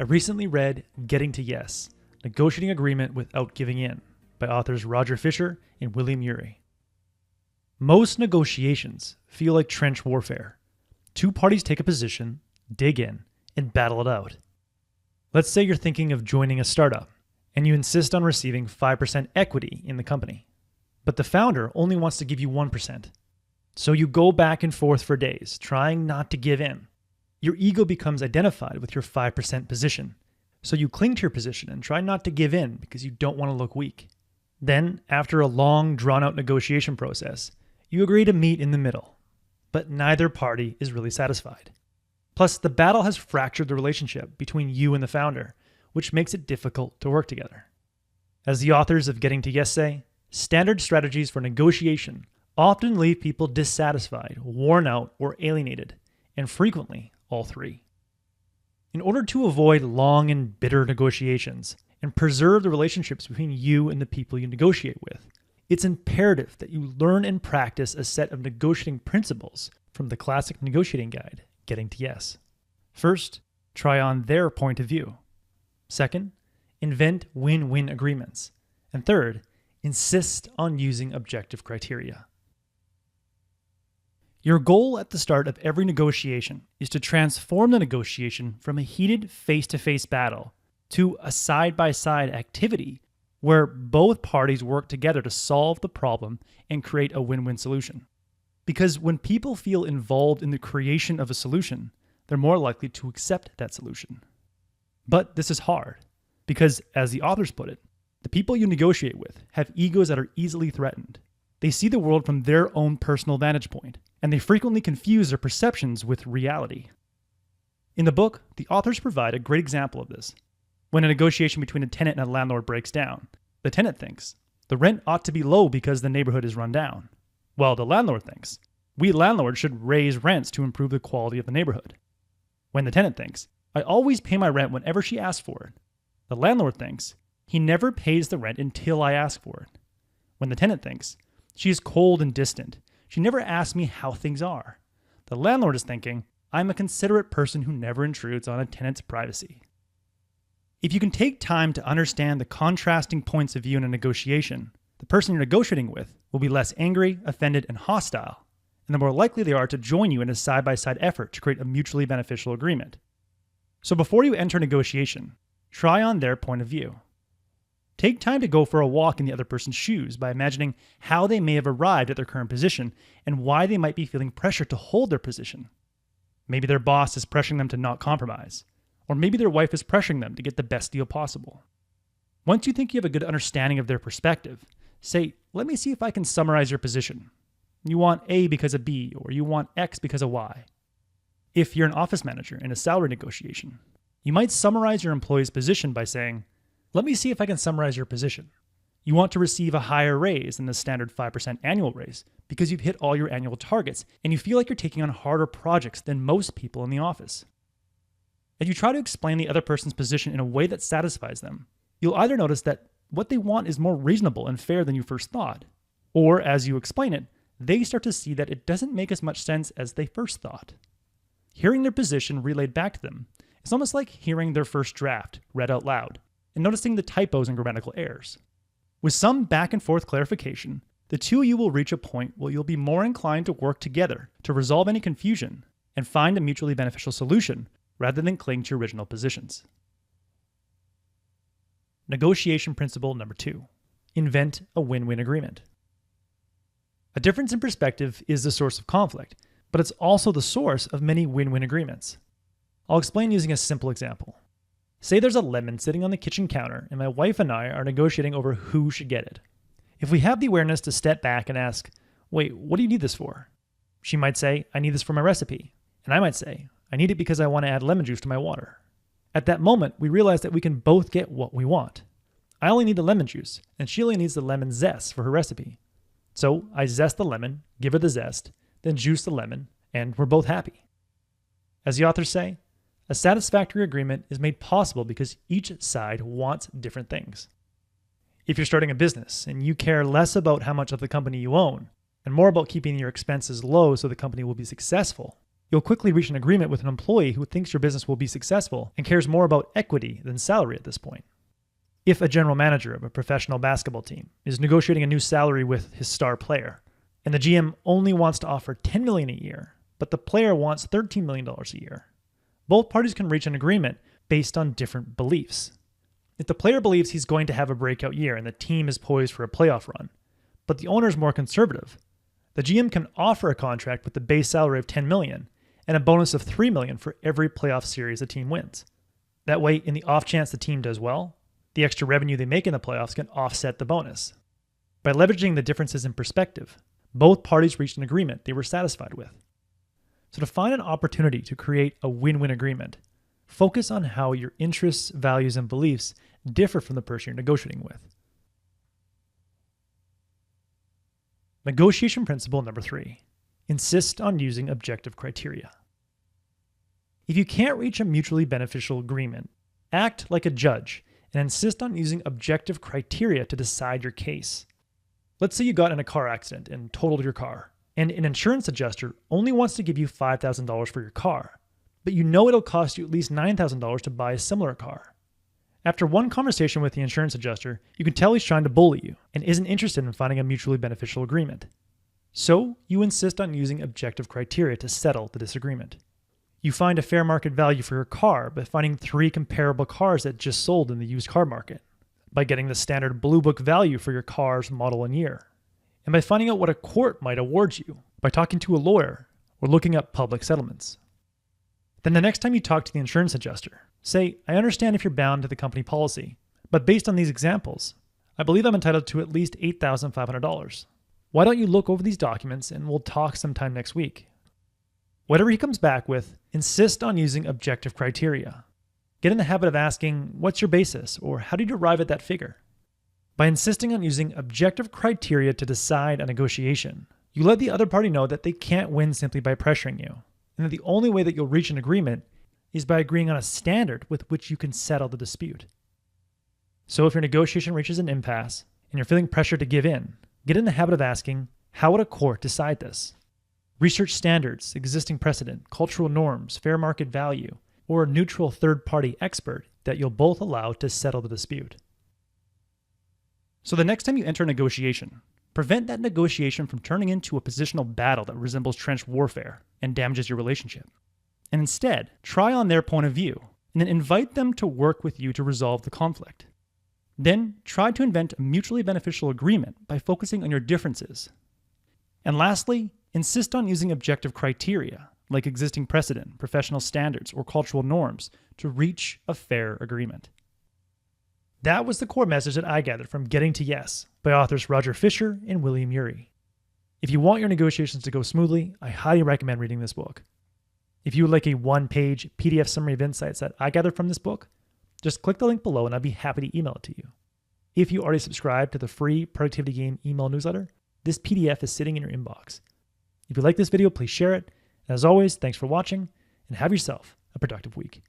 I recently read Getting to Yes, Negotiating Agreement Without Giving In by authors Roger Fisher and William Ury. Most negotiations feel like trench warfare. Two parties take a position, dig in, and battle it out. Let's say you're thinking of joining a startup, and you insist on receiving 5% equity in the company. But the founder only wants to give you 1%. So you go back and forth for days, trying not to give in. Your ego becomes identified with your 5% position. So you cling to your position and try not to give in because you don't want to look weak. Then, after a long, drawn-out negotiation process, you agree to meet in the middle. But neither party is really satisfied. Plus, the battle has fractured the relationship between you and the founder, which makes it difficult to work together. As the authors of Getting to Yes say, standard strategies for negotiation often leave people dissatisfied, worn out, or alienated, and frequently all three. In order to avoid long and bitter negotiations and preserve the relationships between you and the people you negotiate with, it's imperative that you learn and practice a set of negotiating principles from the classic negotiating guide, Getting to Yes. First, try on their point of view. Second, invent win-win agreements. And third, insist on using objective criteria. Your goal at the start of every negotiation is to transform the negotiation from a heated face-to-face battle to a side-by-side activity where both parties work together to solve the problem and create a win-win solution. Because when people feel involved in the creation of a solution, they're more likely to accept that solution. But this is hard because, as the authors put it, the people you negotiate with have egos that are easily threatened. They see the world from their own personal vantage point, and they frequently confuse their perceptions with reality. In the book, the authors provide a great example of this. When a negotiation between a tenant and a landlord breaks down, the tenant thinks, the rent ought to be low because the neighborhood is run down. While the landlord thinks, we landlords should raise rents to improve the quality of the neighborhood. When the tenant thinks, I always pay my rent whenever she asks for it. The landlord thinks, he never pays the rent until I ask for it. When the tenant thinks, she is cold and distant. She never asks me how things are. The landlord is thinking, I'm a considerate person who never intrudes on a tenant's privacy. If you can take time to understand the contrasting points of view in a negotiation, the person you're negotiating with will be less angry, offended, and hostile, and the more likely they are to join you in a side-by-side effort to create a mutually beneficial agreement. So before you enter negotiation, try on their point of view. Take time to go for a walk in the other person's shoes by imagining how they may have arrived at their current position and why they might be feeling pressure to hold their position. Maybe their boss is pressuring them to not compromise, or maybe their wife is pressuring them to get the best deal possible. Once you think you have a good understanding of their perspective, say, let me see if I can summarize your position. You want A because of B, or you want X because of Y. If you're an office manager in a salary negotiation, you might summarize your employee's position by saying, let me see if I can summarize your position. You want to receive a higher raise than the standard 5% annual raise because you've hit all your annual targets and you feel like you're taking on harder projects than most people in the office. If you try to explain the other person's position in a way that satisfies them, you'll either notice that what they want is more reasonable and fair than you first thought, or as you explain it, they start to see that it doesn't make as much sense as they first thought. Hearing their position relayed back to them is almost like hearing their first draft read out loud and noticing the typos and grammatical errors. With some back and forth clarification, the two of you will reach a point where you'll be more inclined to work together to resolve any confusion and find a mutually beneficial solution rather than cling to your original positions. Negotiation principle number 2. Invent a win-win agreement. A difference in perspective is the source of conflict, but it's also the source of many win-win agreements. I'll explain using a simple example. Say there's a lemon sitting on the kitchen counter and my wife and I are negotiating over who should get it. If we have the awareness to step back and ask, wait, what do you need this for? She might say, I need this for my recipe. And I might say, I need it because I want to add lemon juice to my water. At that moment, we realize that we can both get what we want. I only need the lemon juice, and she only needs the lemon zest for her recipe. So I zest the lemon, give her the zest, then juice the lemon, and we're both happy. As the authors say, a satisfactory agreement is made possible because each side wants different things. If you're starting a business and you care less about how much of the company you own and more about keeping your expenses low so the company will be successful, You'll quickly reach an agreement with an employee who thinks your business will be successful and cares more about equity than salary at this point. If a general manager of a professional basketball team is negotiating a new salary with his star player, and the GM only wants to offer $10 million a year, but the player wants $13 million a year, both parties can reach an agreement based on different beliefs. If the player believes he's going to have a breakout year and the team is poised for a playoff run, but the owner is more conservative, the GM can offer a contract with the base salary of $10 million and a bonus of $3 million for every playoff series the team wins. That way, in the off chance the team does well, the extra revenue they make in the playoffs can offset the bonus. By leveraging the differences in perspective, both parties reached an agreement they were satisfied with. So to find an opportunity to create a win-win agreement, focus on how your interests, values, and beliefs differ from the person you're negotiating with. Negotiation principle number 3. Insist on using objective criteria. If you can't reach a mutually beneficial agreement, act like a judge and insist on using objective criteria to decide your case. Let's say you got in a car accident and totaled your car, and an insurance adjuster only wants to give you $5,000 for your car, but you know it'll cost you at least $9,000 to buy a similar car. After one conversation with the insurance adjuster, you can tell he's trying to bully you and isn't interested in finding a mutually beneficial agreement. So you insist on using objective criteria to settle the disagreement. You find a fair market value for your car by finding 3 comparable cars that just sold in the used car market, by getting the standard Blue Book value for your car's model and year, and by finding out what a court might award you by talking to a lawyer or looking up public settlements. Then the next time you talk to the insurance adjuster, say, I understand if you're bound to the company policy, but based on these examples, I believe I'm entitled to at least $8,500. Why don't you look over these documents and we'll talk sometime next week? Whatever he comes back with, insist on using objective criteria. Get in the habit of asking, what's your basis, or how did you arrive at that figure? By insisting on using objective criteria to decide a negotiation, you let the other party know that they can't win simply by pressuring you, and that the only way that you'll reach an agreement is by agreeing on a standard with which you can settle the dispute. So if your negotiation reaches an impasse and you're feeling pressure to give in, get in the habit of asking, how would a court decide this? Research standards, existing precedent, cultural norms, fair market value, or a neutral third-party expert that you'll both allow to settle the dispute. So the next time you enter a negotiation, prevent that negotiation from turning into a positional battle that resembles trench warfare and damages your relationship. And instead, try on their point of view, and then invite them to work with you to resolve the conflict. Then, try to invent a mutually beneficial agreement by focusing on your differences. And lastly, insist on using objective criteria, like existing precedent, professional standards, or cultural norms, to reach a fair agreement. That was the core message that I gathered from Getting to Yes by authors Roger Fisher and William Ury. If you want your negotiations to go smoothly, I highly recommend reading this book. If you would like a one-page PDF summary of insights that I gathered from this book, just click the link below and I'd be happy to email it to you. If you already subscribe to the free Productivity Game email newsletter, this PDF is sitting in your inbox. If you like this video, please share it. And as always, thanks for watching and have yourself a productive week.